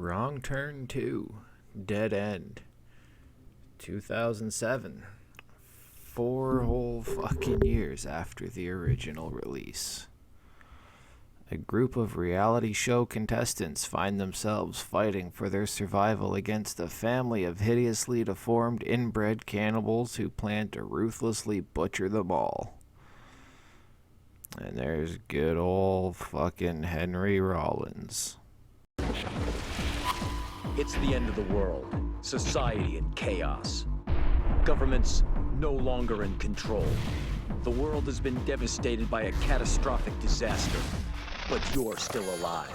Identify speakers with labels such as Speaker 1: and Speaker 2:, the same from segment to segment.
Speaker 1: Wrong Turn 2, Dead End, 2007. 4 whole fucking years after the original release. A group of reality show contestants find themselves fighting for their survival against a family of hideously deformed inbred cannibals who plan to ruthlessly butcher them all. And there's good old fucking Henry Rollins.
Speaker 2: It's the end of the world. Society in chaos. Governments no longer in control. The world has been devastated by a catastrophic disaster, but you're still alive.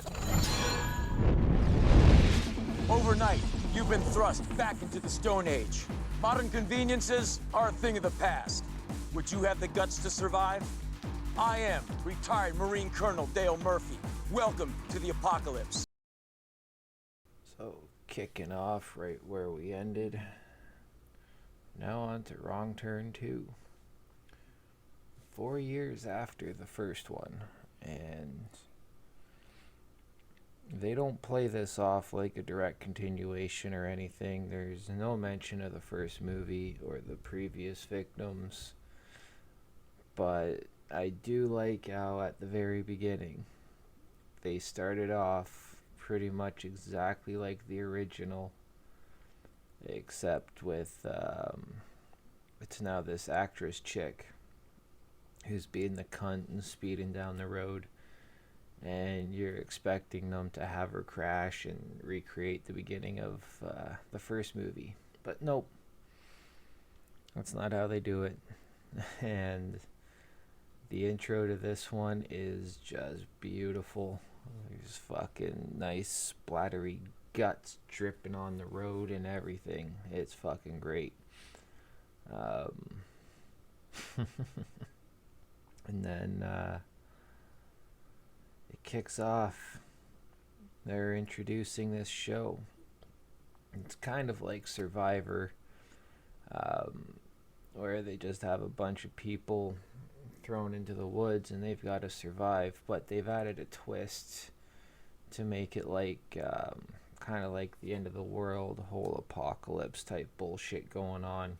Speaker 3: Overnight, you've been thrust back into the Stone Age. Modern conveniences are a thing of the past. Would you have the guts to survive? I am retired Marine Colonel Dale Murphy. Welcome to the apocalypse.
Speaker 1: So, kicking off right where we ended. Now on to Wrong Turn 2. 4 years after the first one, and they don't play this off like a direct continuation or anything. There's no mention of the first movie or the previous victims, but I do like how at the very beginning they started off pretty much exactly like the original, except with it's now this actress chick who's being the cunt and speeding down the road, and you're expecting them to have her crash and recreate the beginning of the first movie, but nope, that's not how they do it. And the intro to this one is just beautiful. There's fucking nice splattery guts dripping on the road and everything. It's fucking great. And then it kicks off. They're introducing this show. It's kind of like Survivor, where they just have a bunch of people thrown into the woods and they've got to survive, but they've added a twist to make it like kind of like the end of the world, whole apocalypse type bullshit going on.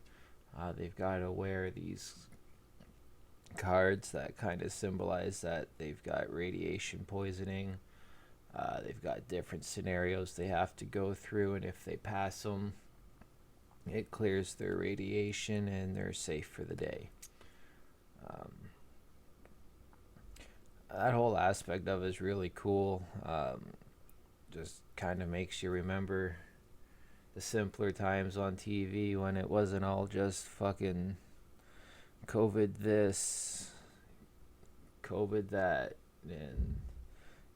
Speaker 1: They've got to wear these cards that kind of symbolize that they've got radiation poisoning. They've got different scenarios they have to go through, and if they pass them, it clears their radiation and they're safe for the day. That whole aspect of it is really cool. Just kind of makes you remember the simpler times on TV when it wasn't all just fucking COVID this, COVID that, and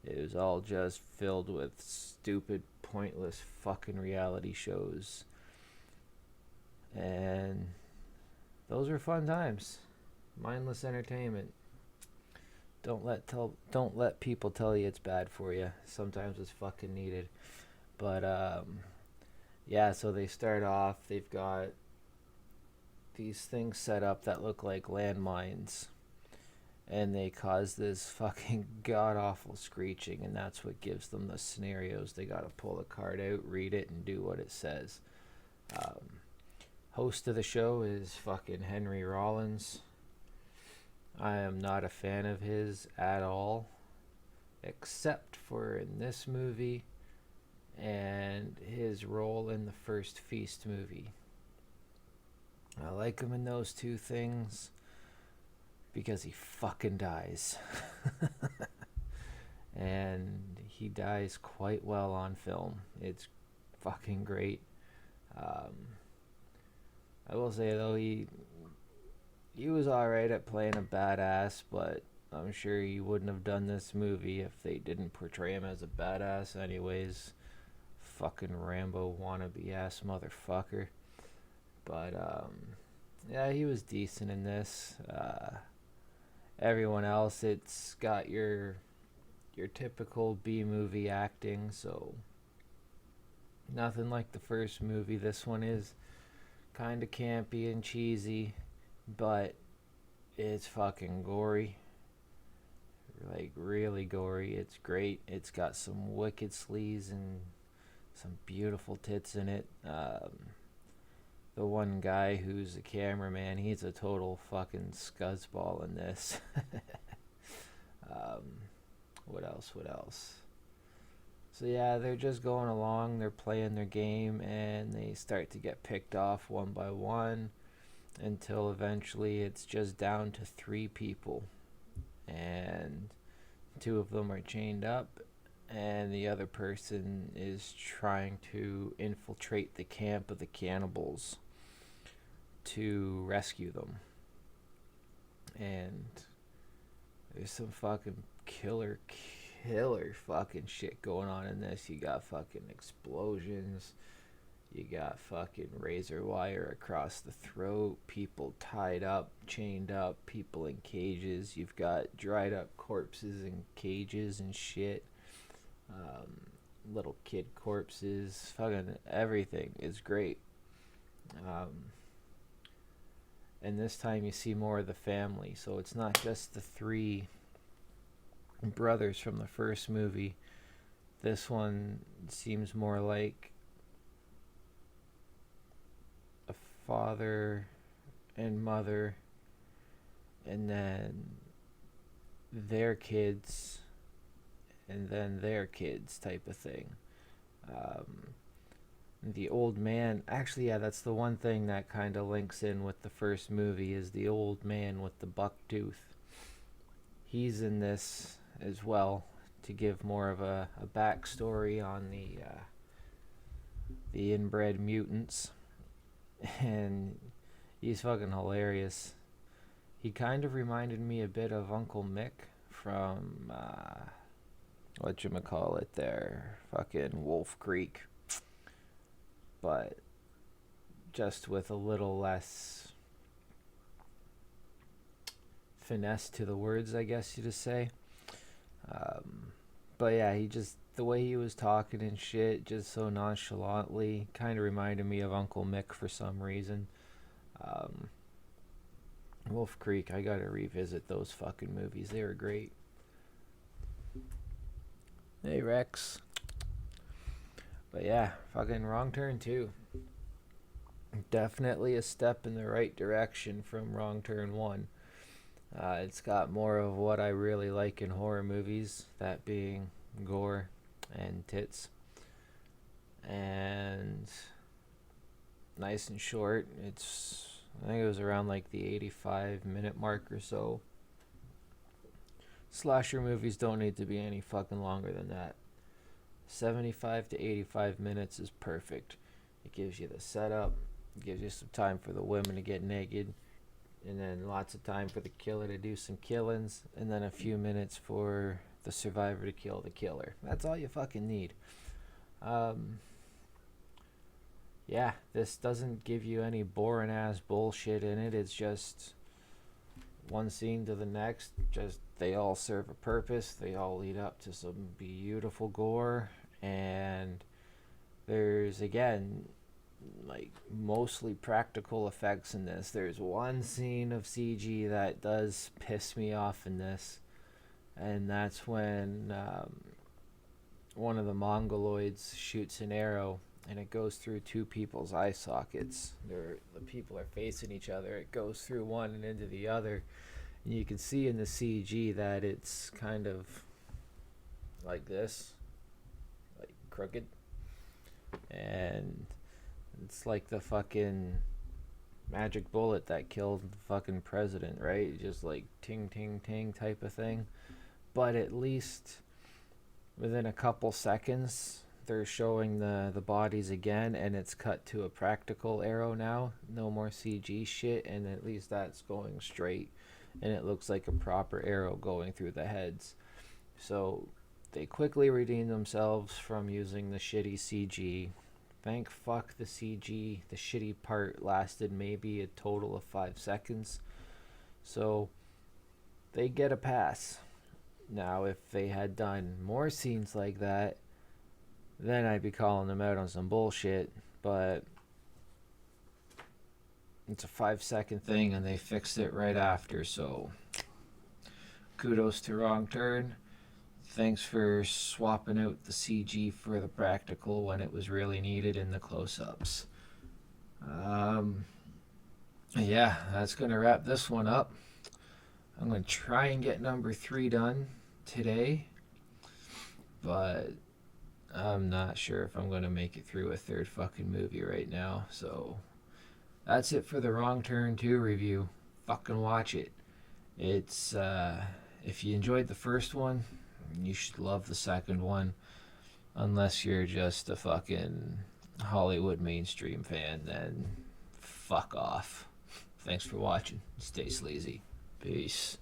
Speaker 1: it was all just filled with stupid, pointless fucking reality shows. And those were fun times. Mindless entertainment. Don't let people tell you it's bad for you. Sometimes it's fucking needed. But yeah, so they start off, they've got these things set up that look like landmines, and they cause this fucking god-awful screeching, and that's what gives them the scenarios. They gotta pull a card out, read it, and do what it says. Host of the show is fucking Henry Rollins. I am not a fan of his at all, except for in this movie and his role in the first Feast movie. I like him in those two things because he fucking dies. And he dies quite well on film. It's fucking great. I will say though, he was alright at playing a badass, but I'm sure he wouldn't have done this movie if they didn't portray him as a badass anyways. Fucking Rambo wannabe ass motherfucker. But yeah, he was decent in this. Everyone else, it's got your typical B-movie acting, so nothing like the first movie. This one is kind of campy and cheesy, but it's fucking gory. Like, really gory. It's great. It's got some wicked sleaze and some beautiful tits in it. The one guy who's a cameraman, he's a total fucking scuzzball in this. What else? So yeah, they're just going along, they're playing their game, and they start to get picked off one by one until eventually it's just down to 3 people. And 2 of them are chained up, and the other person is trying to infiltrate the camp of the cannibals to rescue them. And there's some fucking killer fucking shit going on in this. You got fucking explosions, you got fucking razor wire across the throat, people tied up, chained up, people in cages, you've got dried up corpses in cages and shit, little kid corpses, fucking everything is great. And this time you see more of the family, so it's not just the 3 brothers from the first movie. This one seems more like a father and mother, and then their kids, and then their kids type of thing. The old man, actually, yeah, that's the one thing that kind of links in with the first movie, is the old man with the buck tooth. He's in this as well to give more of a backstory on the inbred mutants, and he's fucking hilarious. He kind of reminded me a bit of Uncle Mick from whatchamacallit there, fucking Wolf Creek, but just with a little less finesse to the words, I guess you just say. But yeah, the way he was talking and shit, just so nonchalantly, kind of reminded me of Uncle Mick for some reason. Wolf Creek, I gotta revisit those fucking movies. They were great. Hey, Rex. But yeah, fucking Wrong Turn 2. Definitely a step in the right direction from Wrong Turn 1. It's got more of what I really like in horror movies, that being gore and tits. And nice and short. I think it was around like the 85-minute mark or so. Slasher movies don't need to be any fucking longer than that. 75 to 85 minutes is perfect. It gives you the setup, it gives you some time for the women to get naked, and then lots of time for the killer to do some killings, and then a few minutes for the survivor to kill the killer. That's all you fucking need. Yeah, this doesn't give you any boring ass bullshit in it. It's just one scene to the next. Just they all serve a purpose. They all lead up to some beautiful gore, and there's again like mostly practical effects in this. There's one scene of CG that does piss me off in this, and that's when one of the mongoloids shoots an arrow and it goes through 2 people's eye sockets. The people are facing each other. It goes through one and into the other, and you can see in the CG that it's kind of like this, like crooked, and it's like the fucking magic bullet that killed the fucking president, right? Just like ting ting ting type of thing. But at least within a couple seconds they're showing the bodies again, and it's cut to a practical arrow now. No more CG shit, and at least that's going straight, and it looks like a proper arrow going through the heads. So they quickly redeemed themselves from using the shitty CG. Thank fuck the CG, the shitty part lasted maybe a total of 5 seconds. So they get a pass. Now if they had done more scenes like that, then I'd be calling them out on some bullshit. But it's a 5-second thing and they fixed it right after. So kudos to Wrong Turn. Thanks for swapping out the CG for the practical when it was really needed in the close-ups. Yeah, that's going to wrap this one up. I'm going to try and get number 3 done today, but I'm not sure if I'm going to make it through a third fucking movie right now. So that's it for the Wrong Turn 2 review. Fucking watch it. It's, if you enjoyed the first one, you should love the second one. Unless you're just a fucking Hollywood mainstream fan, then fuck off. Thanks for watching. Stay sleazy. Peace.